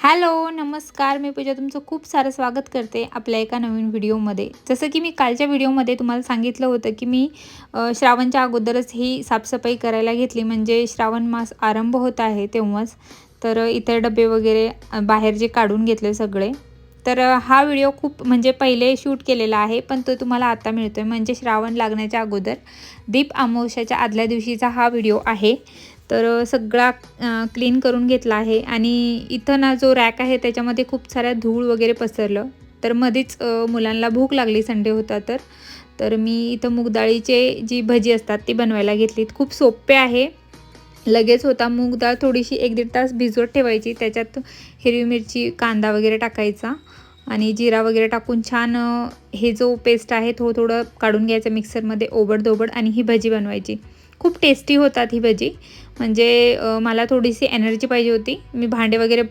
Hello, नमस्कार. मी पूजा तुमचं खूप सारं स्वागत करते आपल्या एका नवीन व्हिडिओमध्ये. जसं की मी कालच्या व्हिडिओमध्ये तुम्हाला सांगितलं होतं की मी श्रावणच्या अगोदरच ही साफसफाई करायला घेतली, म्हणजे श्रावण मास आरंभ होत आहे तेव्हाच. तर इतर डबे वगैरे बाहेरचे काढून घेतले सगळे. तर हा व्हिडिओ खूप म्हणजे पहिले शूट केलेला आहे, पण तो तुम्हाला आता मिळतोय म्हणजे श्रावण लागण्याच्या अगोदर दीप अमावस्याच्या आदल्या दिवशीचा हा व्हिडिओ आहे. तर सगळा क्लीन करून घेतला आहे आणि इथं ना जो रॅक आहे त्याच्यामध्ये खूप साऱ्या धूळ वगैरे पसरलं. तर मध्येच मुलांना भूक लागली, संडे होता तर. तर मी इथं मूग डाळीचे जी भजी असतात ती बनवायला घेतलीत. खूप सोपे आहे, लगेच होता. मूग डाळ थोडीशी 1-1.5 तास भिजवत ठेवायची. त्याच्यात हिरवी मिरची, कांदा वगैरे टाकायचा आणि जिरा वगैरे टाकून छान हे जो पेस्ट आहे तो थोडं काढून घ्यायचं मिक्सरमध्ये ओबड-धोबड आणि ही भजी बनवायची. खूप टेस्टी होतात ही भजी. म्हणजे मला थोडीशी एनर्जी पाहिजे होती. मी भांडे वगैरे